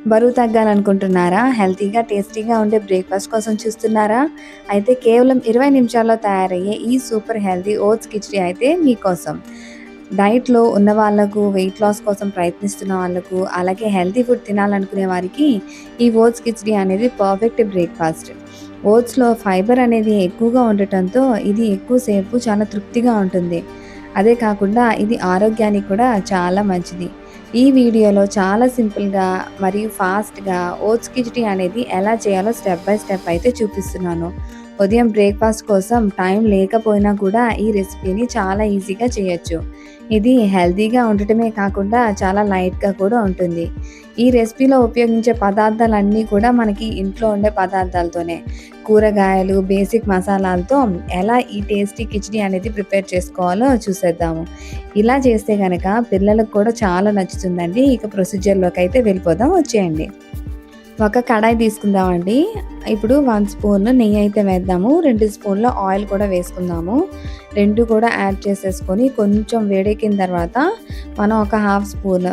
బరువు తగ్గాలనుకుంటున్నారా? హెల్తీగా, టేస్టీగా ఉండే బ్రేక్‌ఫాస్ట్ కోసం చూస్తున్నారా? అయితే కేవలం 20 నిమిషాల్లో తయారయ్యే ఈ సూపర్ హెల్తీ ఓట్స్ కిచిడి అయితే మీకోసం. డైట్‌లో ఉన్న వాళ్ళకు, వెయిట్ లాస్ కోసం ప్రయత్నిస్తున్న వాళ్ళకు, అలాగే హెల్తీ ఫుడ్ తినాలనుకునే వారికి ఈ ఓట్స్ కిచిడి అనేది పర్ఫెక్ట్ బ్రేక్‌ఫాస్ట్. ఓట్స్‌లో ఫైబర్ అనేది ఎక్కువగా ఉండటంతో ఇది ఎక్కువ సేపు చాలా తృప్తిగా ఉంటుంది. అదే కాకుండా ఇది ఆరోగ్యానికి కూడా చాలా మంచిది. ఈ వీడియోలో చాలా సింపుల్‌గా మరియు ఫాస్ట్‌గా ఓట్స్ కిచిడి అనేది ఎలా చేయాలో స్టెప్ బై స్టెప్ అయితే చూపిస్తున్నాను. ఉదయం బ్రేక్‌ఫాస్ట్ కోసం టైం లేకపోయినా కూడా ఈ రెసిపీని చాలా ఈజీగా చేయొచ్చు. ఇది హెల్తీగా ఉండటమే కాకుండా చాలా లైట్‌గా కూడా ఉంటుంది. ఈ రెసిపీలో ఉపయోగించే పదార్థాలన్నీ కూడా మనకి ఇంట్లో ఉండే పదార్థాలతోనే. కూరగాయలు, బేసిక్ మసాలాలతో ఎలా ఈ టేస్టీ కిచిడి అనేది ప్రిపేర్ చేసుకోవాలో చూసేద్దాము. ఇలా చేస్తే గనక పిల్లలకు కూడా చాలా నచ్చుతుందండి. ఇక ప్రొసీజర్‌లోకైతే వెళ్ళిపోదాం, వచ్చేయండి. ఒక కడాయి తీసుకుందామండి. ఇప్పుడు 1 స్పూన్ నెయ్యి అయితే వేద్దాము. 2 స్పూన్ల ఆయిల్ కూడా వేసుకుందాము. 2 కూడా యాడ్ చేసేసుకొని కొంచెం వేడెక్కిన తర్వాత మనం ఒక హాఫ్ స్పూన్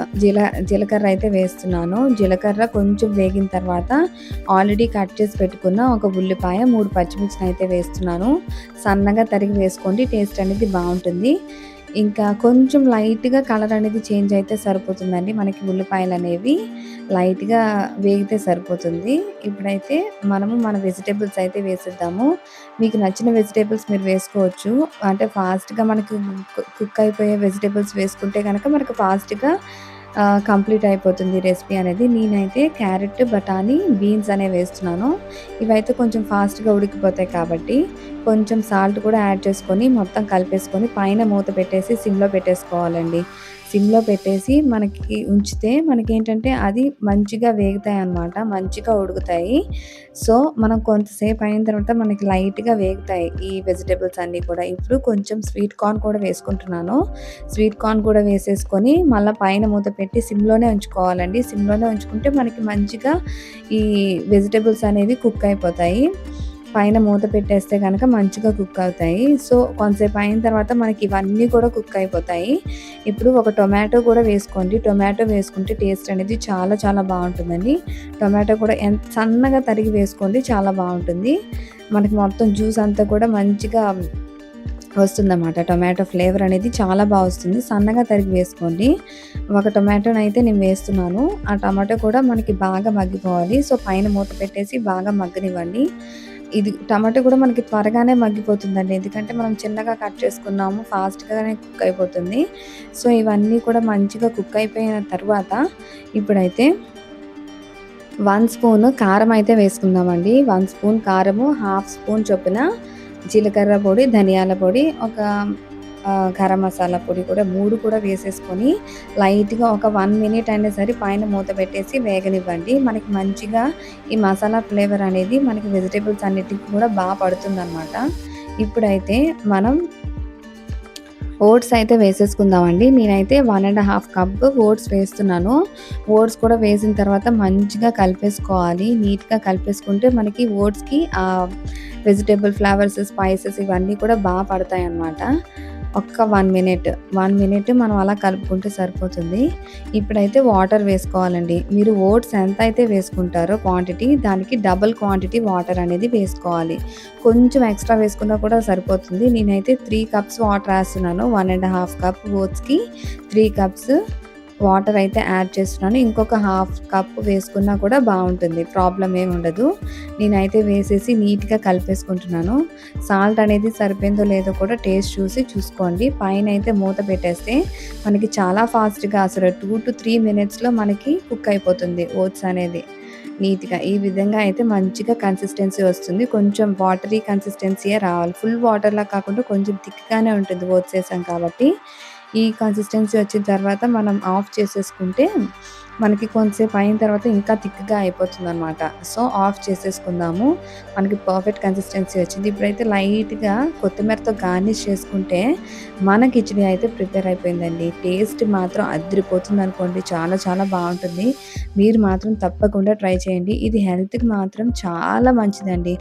జీలకర్ర అయితే వేస్తున్నాను. జీలకర్ర కొంచెం వేగిన తర్వాత ఆల్రెడీ కట్ చేసి పెట్టుకున్న ఒక ఉల్లిపాయ, 3 పచ్చిమిర్చిని అయితే వేస్తున్నాను. సన్నగా తరిగి వేసుకోండి, టేస్ట్ అనేది బావుంటుంది. ఇంకా కొంచెం లైట్‌గా కలర్ అనేది చేంజ్ అయితే సరిపోతుందండి. మనకి ఉల్లిపాయలనేవి లైట్‌గా వేగితే సరిపోతుంది. ఇప్పుడైతే మనము మన వెజిటబుల్స్ అయితే వేసేద్దాము. మీకు నచ్చిన వెజిటబుల్స్ మీరు వేసుకోవచ్చు. అంటే ఫాస్ట్‌గా మనకు కుక్ అయిపోయే వెజిటబుల్స్ వేసుకుంటే గనక మనకు ఫాస్ట్‌గా కంప్లీట్ అయిపోతుంది రెసిపీ అనేది. నేనైతే క్యారెట్, బఠానీ, బీన్స్ అనేవి వేస్తున్నాను. ఇవైతే కొంచెం ఫాస్ట్‌గా ఉడికిపోతాయి కాబట్టి కొంచెం సాల్ట్ కూడా యాడ్ చేసుకొని మొత్తం కలిపేసుకొని పైన మూత పెట్టేసి సిమ్‌లో పెట్టేసుకోవాలండి. సిమ్‌లో పెట్టేసి మనకి ఉంచితే మనకేంటంటే అది మంచిగా వేగుతాయన్నమాట. మంచిగా ఉడుకుతాయి. సో, మనం కొంతసేపు అయిన తర్వాత మనకి లైట్‌గా వేగుతాయి ఈ వెజిటబుల్స్ అన్నీ కూడా. ఇప్పుడు కొంచెం స్వీట్ కార్న్ కూడా వేసుకుంటున్నాను. స్వీట్ కార్న్ కూడా వేసేసుకొని మళ్ళా పైన మూత పెట్టి సిమ్‌లోనే ఉంచుకోవాలండి. సిమ్‌లోనే ఉంచుకుంటే మనకి మంచిగా ఈ వెజిటబుల్స్ అనేవి కుక్ అయిపోతాయి. పైన మూత పెట్టేస్తే గనక మంచిగా కుక్ అవుతాయి. సో, కొంతసేపు అయిన తర్వాత మనకి ఇవన్నీ కూడా కుక్ అయిపోతాయి. ఇప్పుడు ఒక టొమాటో కూడా వేసుకోండి. టొమాటో వేసుకుంటే టేస్ట్ అనేది చాలా చాలా బావుంటుందండి. టొమాటో కూడా సన్నగా తరిగి వేసుకోండి, చాలా బావుంటుంది. మనకి మొత్తం జ్యూస్ అంతా కూడా మంచిగా వస్తుందన్నమాట. టొమాటో ఫ్లేవర్ అనేది చాలా వస్తుంది. సన్నగా తరిగి వేసుకోండి. ఒక టొమాటోనైతే నేను వేస్తున్నాను. ఆ టమాటో కూడా మనకి బాగా మగ్గిపోవాలి. సో, పైన మూత పెట్టేసి బాగా మగ్గనివ్వండి. ఇది టమాటో కూడా మనకి త్వరగానే మగ్గిపోతుందండి. ఎందుకంటే మనం చిన్నగా కట్ చేసుకున్నాము. ఫాస్ట్‌గానే కుక్ అయిపోతుంది. సో, ఇవన్నీ కూడా మంచిగా కుక్ అయిపోయిన తర్వాత ఇప్పుడైతే 1 స్పూన్ కారం అయితే వేసుకుందామండి. 1 స్పూన్ కారము, హాఫ్ స్పూన్ చొప్పున జీలకర్ర పొడి, ధనియాల పొడి, ఒక గరం మసాలా పొడి కూడా 3 కూడా వేసేసుకొని లైట్‌గా ఒక 1 మినిట్ అయినా సరే పైన మూత పెట్టేసి వేగనివ్వండి. మనకి మంచిగా ఈ మసాలా ఫ్లేవర్ అనేది మనకి వెజిటబుల్స్ అన్నిటికి కూడా పడుతుందనమాట. ఇప్పుడైతే మనం ఓట్స్ అయితే వేసేసుకుందామండి. నేనైతే 1 ½ కప్ ఓట్స్ వేస్తున్నాను. ఓట్స్ కూడా వేసిన తర్వాత మంచిగా కలిపేసుకోవాలి. నీట్‌గా కలిపేసుకుంటే మనకి ఓట్స్‌కి వెజిటబుల్ ఫ్లేవర్స్, స్పైసెస్ ఇవన్నీ కూడా పడతాయన్నమాట. ఒక్క 1 మినిట్ మనం అలా కలుపుకుంటే సరిపోతుంది. ఇప్పుడైతే వాటర్ వేసుకోవాలండి. మీరు ఓట్స్ ఎంత అయితే వేసుకుంటారో క్వాంటిటీ, దానికి డబుల్ క్వాంటిటీ వాటర్ అనేది వేసుకోవాలి. కొంచెం ఎక్స్ట్రా వేసుకున్నా కూడా సరిపోతుంది. నేనైతే 3 కప్స్ వాటర్ వేస్తున్నాను. 1 ½ కప్ ఓట్స్‌కి 3 కప్స్ వాటర్ అయితే యాడ్ చేస్తున్నాను. ఇంకొక హాఫ్ కప్ వేసుకున్నా కూడా బావుంటుంది. ప్రాబ్లమ్ ఏమి ఉండదు. నేనైతే వేసేసి నీట్‌గా కలిపేసుకుంటున్నాను. సాల్ట్ అనేది సరిపోయిందో లేదో కూడా టేస్ట్ చూసుకోండి. పైనైతే మూత పెట్టేస్తే మనకి చాలా ఫాస్ట్‌గా అసలు 2-3 మినిట్స్‌లో మనకి కుక్ అయిపోతుంది ఓట్స్ అనేది నీట్‌గా. ఈ విధంగా అయితే మంచిగా కన్సిస్టెన్సీ వస్తుంది. కొంచెం వాటరీ కన్సిస్టెన్సీయే రావాలి. ఫుల్ వాటర్‌లా కాకుండా కొంచెం థిక్‌గానే ఉంటుంది ఓట్స్ వేసాం కాబట్టి. ఈ కన్సిస్టెన్సీ వచ్చిన తర్వాత మనం ఆఫ్ చేసేసుకుంటే మనకి కొంతసేపు అయిన తర్వాత ఇంకా థిక్‌గా అయిపోతుందనమాట. సో, ఆఫ్ చేసేసుకుందాము. మనకి పర్ఫెక్ట్ కన్సిస్టెన్సీ వచ్చింది. ఇప్పుడైతే లైట్‌గా కొత్తిమీరతో గార్నిష్ చేసుకుంటే మన కిచిడి అయితే ప్రిపేర్ అయిపోయిందండి. టేస్ట్ మాత్రం అదిరిపోతుందనుకోండి. చాలా చాలా బావుంటుంది. మీరు మాత్రం తప్పకుండా ట్రై చేయండి. ఇది హెల్త్‌కి మాత్రం చాలా మంచిదండి.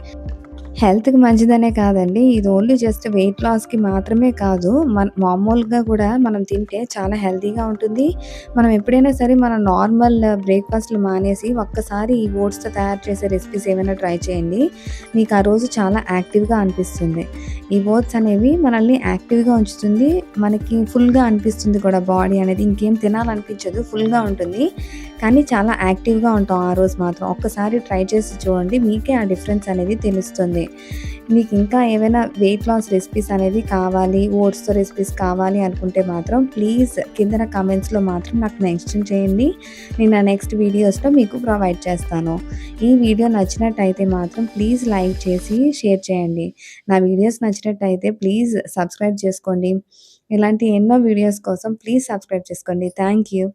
హెల్త్‌కి మంచిదనే కాదండి. ఇది ఓన్లీ జస్ట్ వెయిట్ లాస్‌కి మాత్రమే కాదు. మామూలుగా గూడా మనం తింటే చాలా హెల్తీగా ఉంటుంది. మనం ఎప్పుడైనా సరే మన నార్మల్ బ్రేక్‌ఫాస్ట్‌లు మానేసి ఒక్కసారి ఈ ఓట్స్‌తో తయారు చేసే రెసిపీస్ ఏమైనా ట్రై చేయండి. మీకు ఆ రోజు చాలా యాక్టివ్‌గా అనిపిస్తుంది. ఈ ఓట్స్ అనేవి మనల్ని యాక్టివ్‌గా ఉంచుతుంది. మనకి ఫుల్‌గా అనిపిస్తుంది కూడా బాడీ అనేది. ఇంకేం తినాలనిపించదు. ఫుల్‌గా ఉంటుంది. కానీ చాలా యాక్టివ్‌గా ఉంటాం ఆ రోజు మాత్రం. ఒక్కసారి ట్రై చేసి చూడండి. మీకే ఆ డిఫరెన్స్ అనేది తెలుస్తుంది. మీకు ఇంకా ఏవైనా వెయిట్ లాస్ రెసిపీస్ అనేది కావాలి, ఓట్స్‌తో రెసిపీస్ కావాలి అనుకుంటే మాత్రం ప్లీజ్ కిందన కామెంట్స్‌లో మాత్రం నాకు మెన్షన్ చేయండి. నేను నా నెక్స్ట్ వీడియోస్‌లో మీకు ప్రొవైడ్ చేస్తాను. ఈ వీడియో నచ్చినట్టయితే మాత్రం ప్లీజ్ లైక్ చేసి షేర్ చేయండి. నా వీడియోస్ నచ్చినట్టయితే ప్లీజ్ సబ్స్క్రైబ్ చేసుకోండి. ఇలాంటి ఎన్నో వీడియోస్ కోసం ప్లీజ్ సబ్స్క్రైబ్ చేసుకోండి. Thank you.